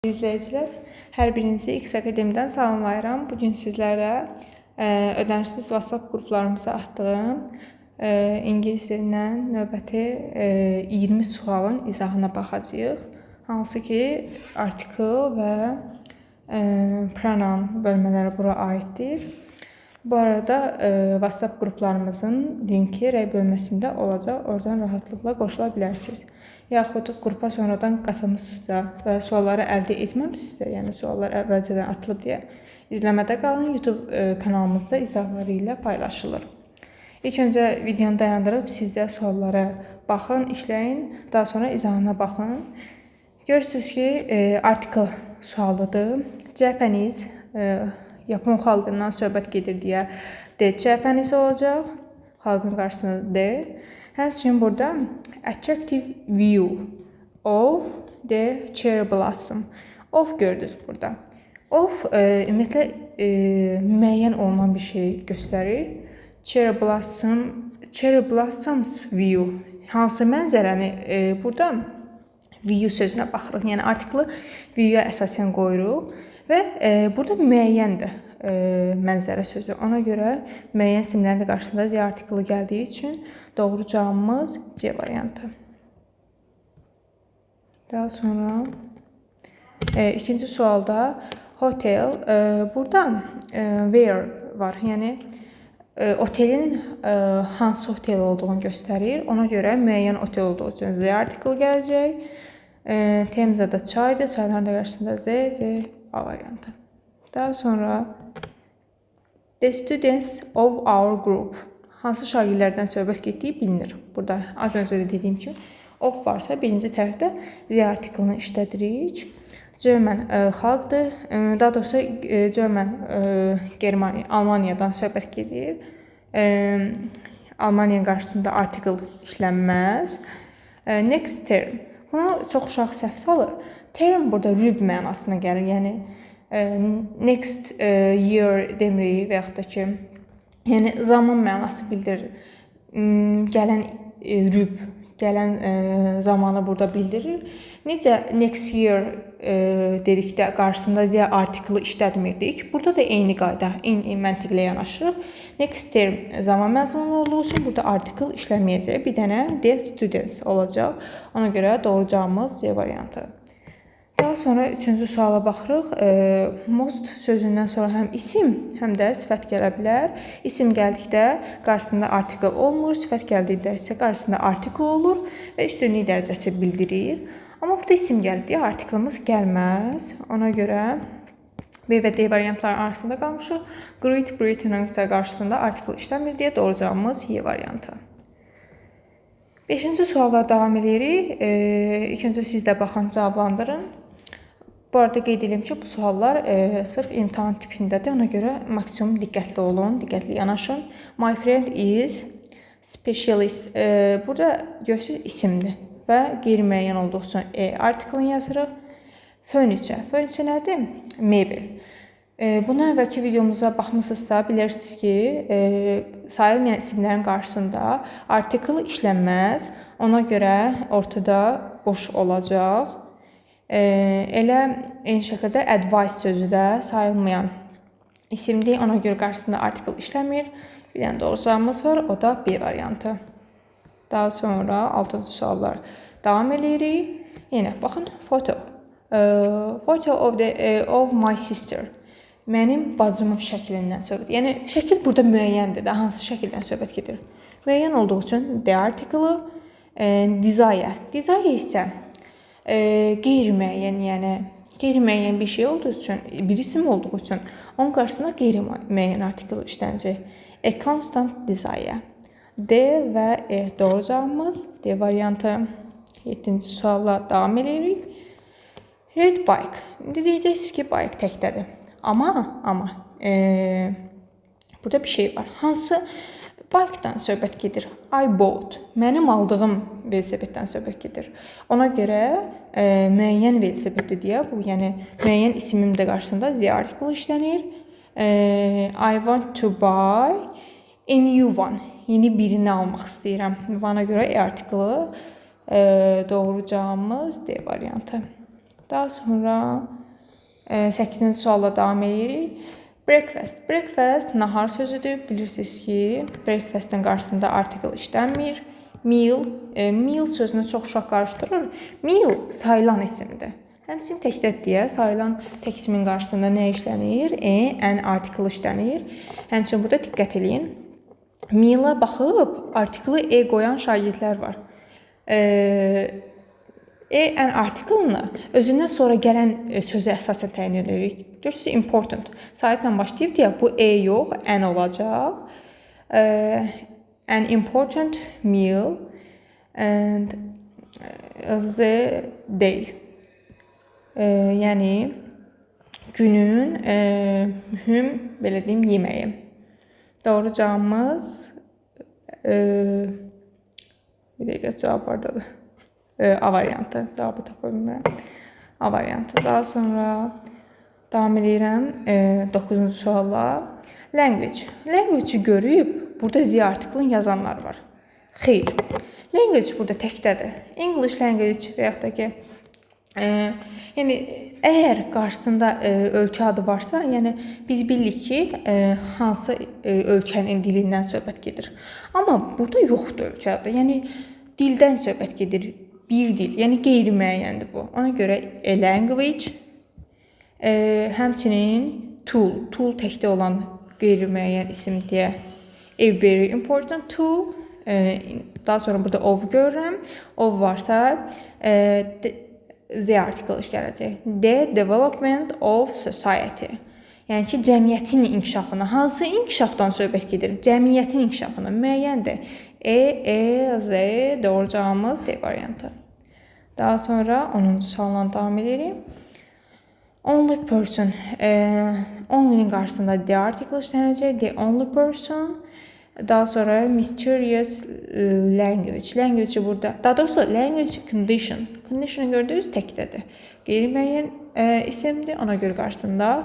İzləyicilər, hər birinizi X Akademiyadan salamlayıram. Bugün sizlərlə ödənişsiz WhatsApp qruplarımıza atdığım ingilis dilindən növbəti 20 sualın izahına baxacağıq. Hansı ki, artikel və pronoun bölmələri bura aiddir. Bu arada WhatsApp qruplarımızın linki rəy bölməsində olacaq. Oradan rahatlıqla qoşula bilərsiniz. Yaxud qrupa sonradan qatılmışsınızsa və sualları əldə etməmişsinizsə, yəni suallar əvvəlcədən atılıb deyə izləmədə qalın. YouTube kanalımızda izahları ilə paylaşılır. İlk öncə videonu dayandırıb siz də suallara baxın, işləyin, daha sonra izahına baxın. Görürsünüz ki, artikel sualıdır. Japanese, Yapon xalqından söhbət gedir deyə D Japanese olacaq. Xalqın qarşısında D. Həmçinin burada attractive view of the cherry blossom. Of gördünüz burada. Of ümumiyyətlə müəyyən olunan bir şey göstərir. Cherry blossoms view. Hansı mənzərəni burada view sözünə baxırıq. Yəni artiklı view-ya əsasən qoyuruq və burada müəyyəndir mənzərə sözü. Ona görə müəyyən simlərin də qarşısında Z artiklı gəldiyi üçün doğru cavabımız C variantı. Daha sonra ikinci sualda hotel. Burada where var. Yəni otelin hansı otel olduğunu göstərir. Ona görə müəyyən otel olduğu üçün Z artiklı gələcək. Temzada çaydır. Çayların da qarşısında Z A variantı. Daha sonra the students of our group. Hansı şagirdlərdən söhbət getdiyi bilinir. Burada az öncə də dediyim kimi of varsa birinci tərəfdə Z artiklını işlədirik. German xalqdır. Daha doğrusu German Germaniya, Almaniyadan söhbət gedir. Almaniyanın qarşısında artikl işlənməz. Next term. Bunu çox uşaq səhv salır. Term burada rüb mənasına gəlir. Yəni next year demirik və yaxud da ki, yəni zaman mənası bildirir. Gələn rüb, gələn zamanı burada bildirir. Necə next year dedikdə qarşısında Z artiklı işlətmirdik. Burada da eyni qayda, eyni məntiqlə yanaşırıq. Next term zaman məzmunu olduğu üçün burada artikl işləməyəcək. Bir dənə D students olacaq. Ona görə doğru cavabımız C variantı. Daha sonra üçüncü suala baxırıq. Most sözündən sonra həm isim, həm də sifət gələ bilər. İsim gəldikdə qarşısında artikl olmur, sifət gəldikdə isə qarşısında artikl olur və üstünlük dərəcəsi bildirir. Amma burada isim gəlib deyə artiklımız gəlməz. Ona görə B və D variantları arasında qalmışıq. Great Britain'ın isə qarşısında artikl işləmir deyə doğru cavabımız Y variantı. 5-ci suallar davam edirik. İlk öncə siz də baxın, cavablandırın. Bu arada qeyd edim ki, bu suallar sırf imtahan tipindədir. Ona görə maksimum diqqətli olun, diqqətli yanaşın. My friend is specialist. Burada görürsünüz isimdir və qeyri-müəyyən olduğu üçün artiklını yazırıq. Furniture. Furniture nədir? Mebel. Bundan əvvəlki videomuza baxmısınızsa, bilirsiniz ki, sayılmayan isimlərin qarşısında artikl işlənməz. Ona görə ortada boş olacaq. Elə eyni şəkildə advice sözü də sayılmayan isimdir. Ona görə qarşısında artikl işləmir. Bir dənə doğru cavabımız var, o da B variantı. Daha sonra 6-cı suallar davam edirik. Yenə baxın, photo. Photo of my sister. Mənim bacımın şəklindən söhbət. Yəni şəkil burada müəyyəndir də. Hansı şəkildən söhbət gedir? Müəyyən olduğu üçün D artiklı. Desire. Desire isə qeyri-müəyyən, yəni qeyri-müəyyən bir şey olduğu üçün, bir isim olduğu üçün onun qarşısında qeyri-müəyyən artikl işlənəcək. A constant desire. D və E doğru cavabımız D variantı. 7-ci sualla davam edirik. Red bike. İndi deyəcəksiniz ki, bike təkdədir. Amma burada bir şey var. Hansı bike'dan söhbət gedir? I bought. Mənim aldığım velosipeddən söhbət gedir. Ona görə müəyyən velosipeddir deyə bu, yəni müəyyən ismin də qarşısında Z artiklı işlənir. I want to buy a new one. Yeni birini almaq istəyirəm. Bana görə E artiklı doğru cavabımız D variantı. Daha sonra 8-ci sualla davam edirik. Breakfast. Breakfast nahar sözüdür. Bilirsiniz ki, breakfast'ın qarşısında article işlənmir. Meal, meal sözünü çox uşaq qarışdırır. Meal sayılan isimdir. Həmçinin təkdəd deyə sayılan tək ismin qarşısında nə işlənir? An article işlənir. Həmçinin burada diqqət edin. Meal'a baxıb artiklı qoyan şagirdlər var. An article-ını özündən sonra gələn sözə əsasən təyin edirik. Görürsünüz, important. Saytla başlayıb deyə bu yox, an olacaq. An important meal and the day. Yəni günün mühüm, belə deyim, yeməyi. Doğru cavabımız bir dəqiqə cavab vardadır. A variantı. Cavabı tapa bilmirəm. A variantı. Daha sonra davam edirəm 9-cu sualla. Language. Language-i görüb burada Z artiklın yazanlar var. Xeyr. Language burada təkdədir. English language və yaxud da ki yəni əgər qarşısında ölkə adı varsa, yəni biz bilirik ki, hansı ölkənin dilindən söhbət gedir. Amma burada yoxdur ölkə adı. Yəni dildən söhbət gedir. Bir dil, yəni qeyri-müəyyəndir bu. Ona görə language, həmçinin tool, tool təkdə olan qeyri-müəyyən isim deyə a very important tool. Daha sonra burada of görürəm. Of varsa the article gələcək. The development of society. Yəni ki, cəmiyyətin inkişafına, hansı inkişafdan söhbət gedir? Cəmiyyətin inkişafına müəyyəndir. Z, doğru cavabımız D variantı. Daha sonra 10-cu sualla davam edirik. Only person. Only'nin qarşısında the article işlənəcək. The only person. Daha sonra mysterious language. Language burada. Daha doğrusu language condition. Condition'ı gördüyünüz təkdədir. Qeyri-müəyyən isimdir. Ona görə qarşısında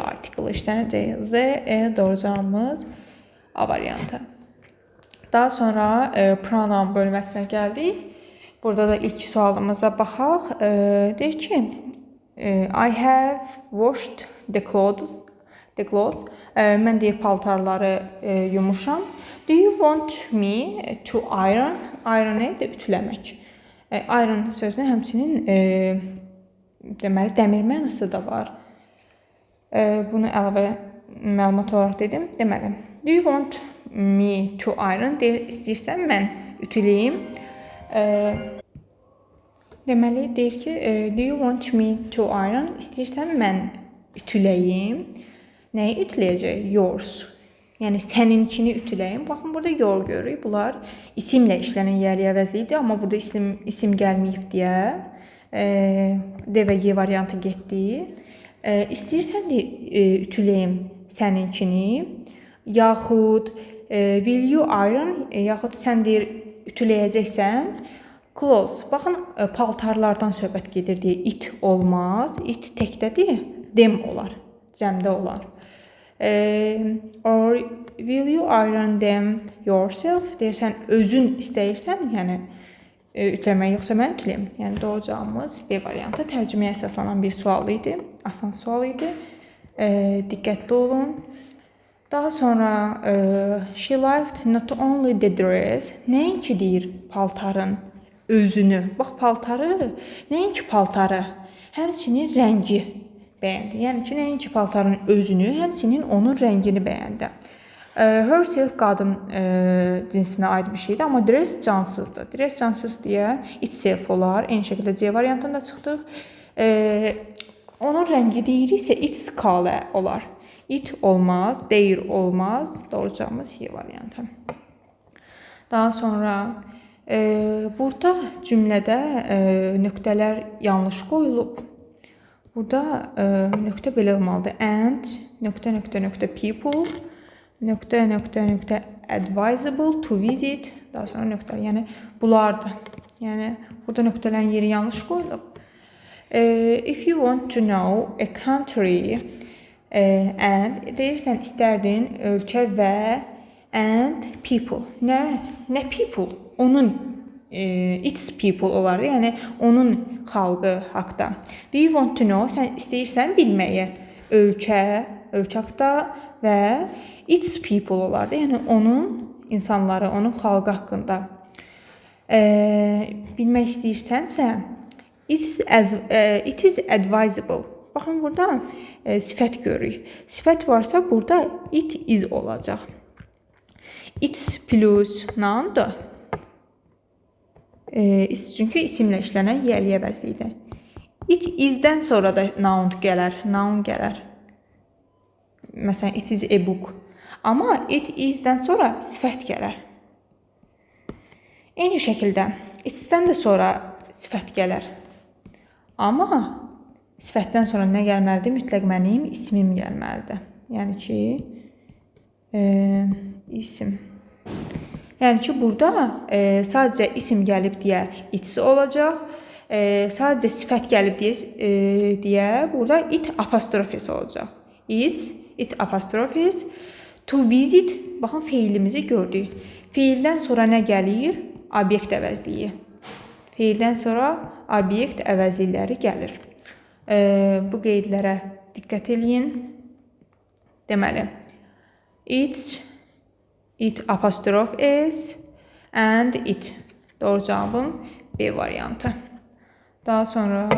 article işlənəcək. Z, doğru cavabımız A variantı. Daha sonra pronoun bölməsinə gəldik. Burada da ilk sualımıza baxaq. Deyir ki, I have washed the clothes. Mən deyir paltarları yumuşam. Do you want me to iron? Iron nədir? Ütüləmək. Iron sözünün həmçinin deməli dəmir mənası da var. Bunu əlavə məlumat olaraq dedim. Deməli, do you want me to iron? Deyir, istəyirsən mən ütüləyim. Deməli, deyir ki, do you want me to iron? İstəyirsən mən ütüləyim. Nəyi ütüləyəcək? Yours. Yəni, sənininkini ütüləyim. Baxın, burada your görürük. Bunlar isimlə işlənən yəli əvəzliyidir. Amma burada isim gəlməyib deyə D və Y variantı getdi. İstəyirsən ütüləyim sənininkini. Yaxud will you iron? Yaxud sən deyir, ütüləyəcəksən. Clothes. Baxın, paltarlardan söhbət gedir deyə it olmaz. It təkdədir. Them olar. Cəmdə olar. Or will you iron them yourself? Deyirsən, özün istəyirsən, yəni ütləmək, yoxsa mən ütüləyim. Yəni, doğru cavabımız B variantı. Tərcüməyə əsaslanan bir sual idi. Asan sual idi. Diqqətli olun. Daha sonra she liked not only the dress. Nəinki deyir paltarın özünü. Bax, paltarı, nəinki paltarı, həmçinin rəngi bəyəndi. Yəni ki, nəinki paltarın özünü, həmçinin onun rəngini bəyəndi. Herself qadın cinsinə aid bir şeydir, amma dress cansızdır. Dress cansız deyə itself olar. Eyni şəkildə C variantında çıxdıq. Onun rəngi deyiriksə, its color olar. It olmaz, their olmaz. Doğru cavabımız Y variantı. Daha sonra burada cümlədə nöqtələr yanlış qoyulub. Burada nöqtə belə olmalıdır. And, nöqtə, people, nöqtə, advisable to visit, daha sonra nöqtə, yəni bunlardır. Yəni burada nöqtələrin yeri yanlış qoyulub. If you want to know a country and deyirsən istərdin ölkə və and people. Nə people? Onun its people olardı. Yəni onun xalqı haqqında. Do you want to know? Sən istəyirsən bilməyə. Ölkə haqqında və its people olardı. Yəni onun insanları, onun xalqı haqqında. Bilmək istəyirsənsə, it is advisable. Baxın burada sifət görürük. Sifət varsa burada it is olacaq. It's plus noun'dur. Çünki isimlə işlənən yerli əvəzliyidir. It is-dən sonra da noun gələr. Məsələn, it is a book. Amma it is-dən sonra sifət gələr. Eyni şəkildə it's-dən də sonra sifət gələr. Amma sifətdən sonra nə gəlməlidir? Mütləq mənim ismim gəlməlidir. Yəni ki, isim. Yəni ki, burada sadəcə isim gəlib deyə it's olacaq. Sadəcə sifət gəlib deyə burada it apostrofes olacaq. It apostrofes. To visit, baxın feilimizi gördük. Feildən sonra nə gəlir? Obyekt əvəzliyi. Feildən sonra obyekt əvəzlikləri gəlir. Bu qeydlərə diqqət eləyin. Deməli, it apostrof is and it. Doğru cavabım B variantı. Daha sonra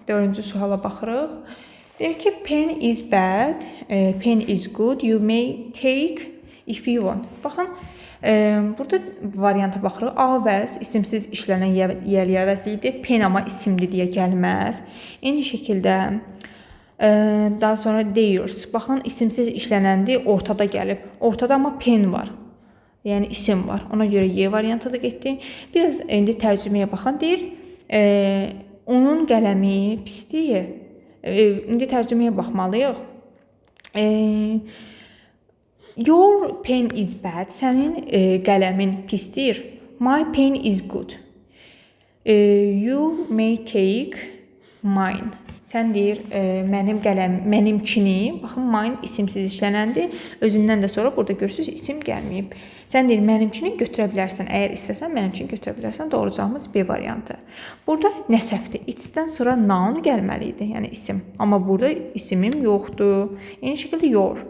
4-cü suala baxırıq. Deyir ki, pen is bad, pen is good, you may take if you want. Baxın, burada varianta baxırıq. Avəz isimsiz işlənən yerli əvəzliyidir. Pen amma isimli deyə gəlməz. Eyni şəkildə daha sonra theirs. Baxın, isimsiz işlənəndir, ortada gəlib. Ortada amma pen var. Yəni isim var. Ona görə Y variantı da getdi. Biraz indi tərcüməyə baxın. Deyir, onun qələmi pisdir. İndi tərcüməyə baxmalıyıq. Your pen is bad. Sənin qələmin pisdir. My pen is good. You may take mine. Sən deyir, mənimkini, baxın, mine isimsiz işlənəndir. Özündən də sonra burada görürsünüz, isim gəlməyib. Sən deyir, mənimkini götürə bilərsən. Əgər istəsən, mənimkini götürə bilərsən. Doğru cavabımız B variantı. Burada nə səhvdir? It's-dən sonra noun gəlməli idi, yəni isim. Amma burada isimim yoxdur. Eyni şəkildə your.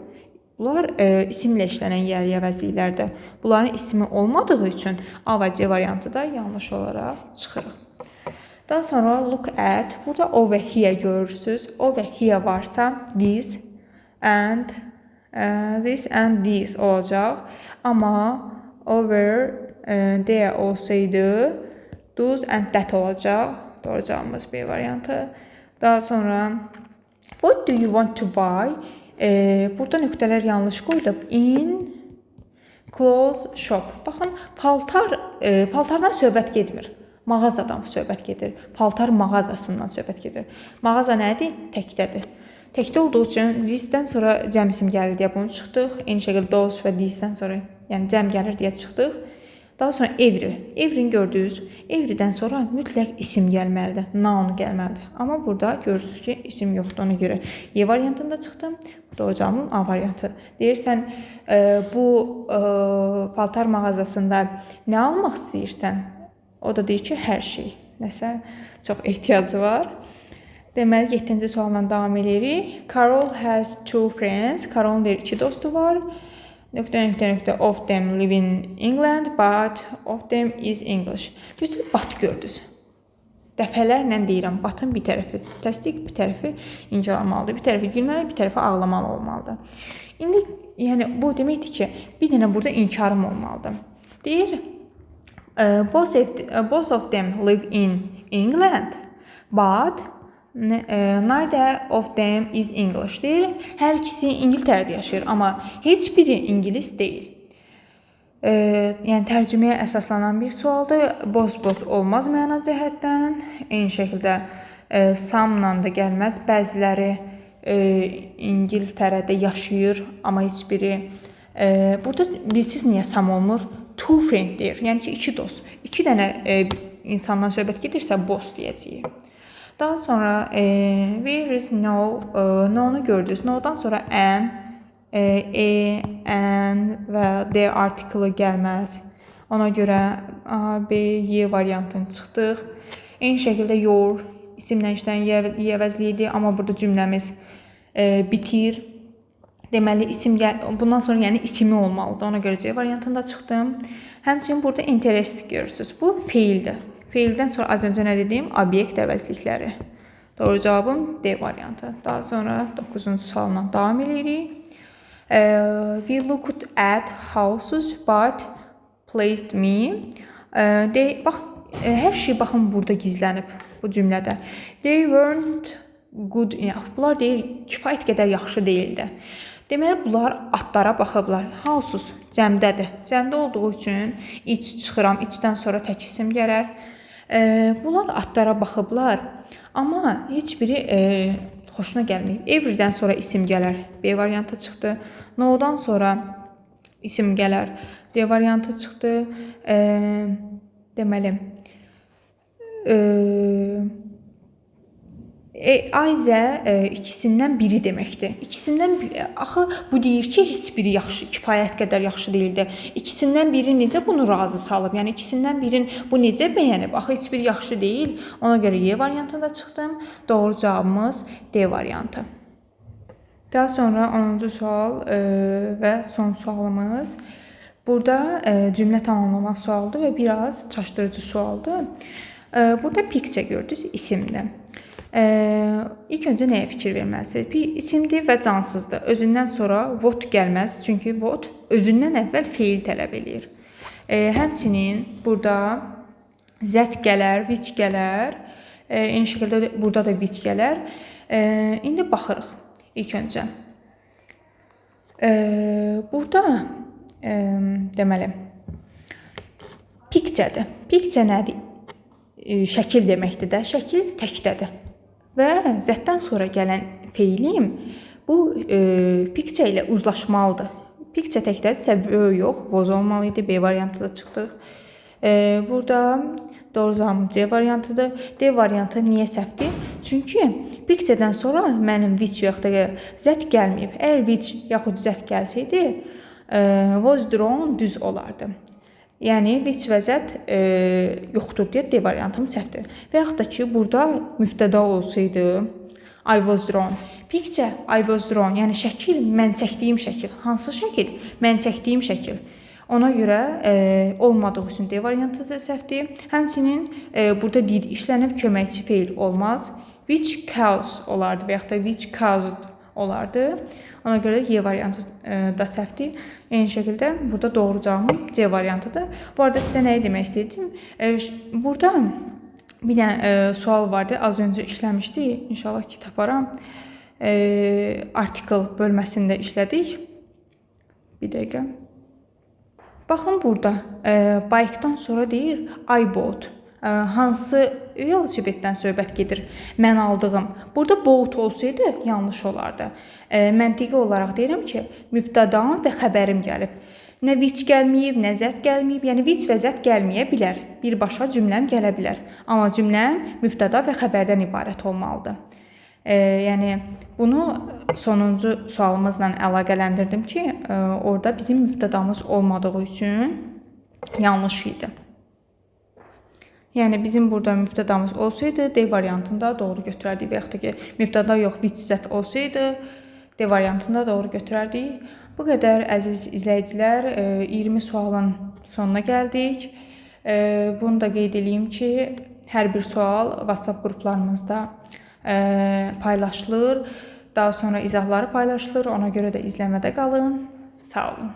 Bunlar isimlə işlənən yerli əvəzliklərdir. Bunların ismi olmadığı üçün A və C variantı da yanlış olaraq çıxırıq. Daha sonra look at. Burada o və here görürsünüz. O və here varsa this and this olacaq. Amma over there olsaydı those and that olacaq. Doğru cavabımız B variantı. Daha sonra what do you want to buy? Burada nöqtələr yanlış qoyulub. In clothes shop. Baxın, paltardan söhbət getmir. Mağazadan söhbət gedir. Paltar mağazasından söhbət gedir. Mağaza nədir? Təkdədir. Təkdə olduğu üçün this-dən sonra cəm isim gəlir deyə bunu çıxdıq. Eyni şəkildə those və this-dən sonra yəni cəm gəlir deyə çıxdıq. Daha sonra every. Every-ni gördünüz. Every-dən sonra mütləq isim gəlməlidir. Noun gəlməlidir. Amma burada görürsünüz ki, isim yoxdur. Ona görə Y variantında çıxdım. Doğru cavabım A variantı. Deyirsən, bu paltar mağazasında nə almaq istəyirsən? O da deyir ki, hər şey. Nəsə çox ehtiyacı var. Deməli, 7-ci sualla davam edirik. Carol has two friends. Carol'un deyir, 2 dostu var. Nöqtə of them live in England, but of them is English. Görürsünüz, but gördünüz. Dəfələrlə deyirəm, batın bir tərəfi təsdiq, bir tərəfi incəlamalıdır. Bir tərəfi gülməli, bir tərəfi ağlamalı olmalıdır. İndi, yəni, bu deməkdir ki, bir dənə burada inkarım olmalıdır. Deyir, both of them live in England, but neither of them is English. Deyir, hər ikisi İngiltərədə yaşayır, amma heç biri İngilis deyil. Yəni, tərcüməyə əsaslanan bir sualdır. Boz olmaz məna cəhətdən. Eyni şəkildə samla da gəlməz. Bəziləri İngiltərədə yaşayır, amma heç biri. Burada bilsiz niyə sam olmur? Two friend deyir. Yəni ki, 2 dost. 2 dənə insandan söhbət gedirsə, boss deyəcəyik. Daha sonra where is no, no-nu gördünüz. No-dan sonra an və the article gəlməz. Ona görə A, B, Y variantını çıxdıq. Eyni şəkildə your isimlə işləyən Y əvəzli idi, amma burada cümləmiz bitir. Deməli isim bundan sonra yəni ismi olmalıdır. Ona görə C variantında çıxdım. Həmçinin burada interest görürsüz. Bu feildir. Feildən sonra az öncə nə dedim? Obyekt əvəzlikləri. Doğru cavabım D variantı. Daha sonra 9-cu sualla davam edirik. We looked at houses but pleased me. Bax, hər şey baxın burada gizlənib bu cümlədə. They weren't good enough. Bunlar deyir, kifayət qədər yaxşı deyildi. Deməli, bunlar atlara baxıblar. Houses cəmdədir. Cəmdə olduğu üçün iç çıxıram. İçdən sonra tək isim gələr. Bunlar atlara baxıblar. Amma heç biri xoşuna gəlməyib. Everydən sonra isim gələr. B variantı çıxdı. No-dan sonra isim gələr. C variantı çıxdı. Deməli, Ayzə ikisindən biri deməkdir. İkisindən axı bu deyir ki, heç biri yaxşı, kifayət qədər yaxşı deyildi. İkisindən biri necə bunu razı salıb? Yəni ikisindən birin bu necə bəyənib? Axı heç biri yaxşı deyil. Ona görə Y variantında çıxdım. Doğru cavabımız D variantı. Daha sonra 10-cu sual və son sualımız. Burada cümlə tamamlamaq sualdır və biraz çaşdırıcı sualdır. Burada picture gördünüz, isimdir. İlk öncə nəyə fikir verməlisiniz? İsimdir və cansızdır. Özündən sonra what gəlməz. Çünki what özündən əvvəl feil tələb eləyir. Həmçinin burada zət gələr, which gələr. Eyni şəkildə burada da which gələr. İndi baxırıq ilk öncə. Burada deməli picture-dir. Picture nədir? Şəkil deməkdir də. Şəkil təkdədir. Və zətdən sonra gələn feilim bu picture ilə uzlaşmalıdır. Picture təkdədirsə yox, was olmalı idi. B variantı da çıxdıq. Burada doğru cavabım C variantıdır. D variantı niyə səhvdir? Çünki picture-dən sonra mənim which yaxud da zət gəlməyib. Əgər which yaxud zət gəlsəydi, was drawn düz olardı. Yəni, which və zət yoxdur deyə D variantım səhvdir. Və yaxud da ki, burada mübtəda olsaydı, I was drawn. Picture, I was drawn. Yəni, şəkil, mən çəkdiyim şəkil. Hansı şəkil? Mən çəkdiyim şəkil. Ona görə olmadığı üçün D variantı da səhvdir. Həmçinin burada did işlənib, köməkçi feil olmaz. Which caused olardı və yaxud da which caused olardı. Ona görə də Y variantı da səhvdir. Eyni şəkildə burada doğru cavabım C variantıdır. Bu arada sizə nəyi demək istəyirdim? Burada bir dənə sual vardı. Az öncə işləmişdik. İnşallah ki taparam. Article bölməsində işlədik. Bir dəqiqə. Baxın burada. Bike-dan sonra deyir I bought. Hansı velosipeddən söhbət gedir? Mən aldığım. Burada bought olsaydı yanlış olardı. Məntiqi olaraq deyirəm ki, mübtədam və xəbərim gəlib. Nə which gəlməyib, nə zət gəlməyib. Yəni which və zət gəlməyə bilər. Birbaşa cümləm gələ bilər. Amma cümləm mübtəda və xəbərdən ibarət olmalıdır. Yəni bunu sonuncu sualımızla əlaqələndirdim ki, orada bizim mübtədamız olmadığı üçün yanlış idi. Yəni bizim burada mübtədamız olsaydı D variantında doğru götürərdik və yaxud da ki, mübtəda yox, which zət olsaydı D variantında doğru götürərdik. Bu qədər əziz izləyicilər, 20 sualın sonuna gəldik. Bunu da qeyd edeyim ki, hər bir sual WhatsApp qruplarımızda paylaşılır. Daha sonra izahları paylaşılır. Ona görə də izləmədə qalın. Sağ olun.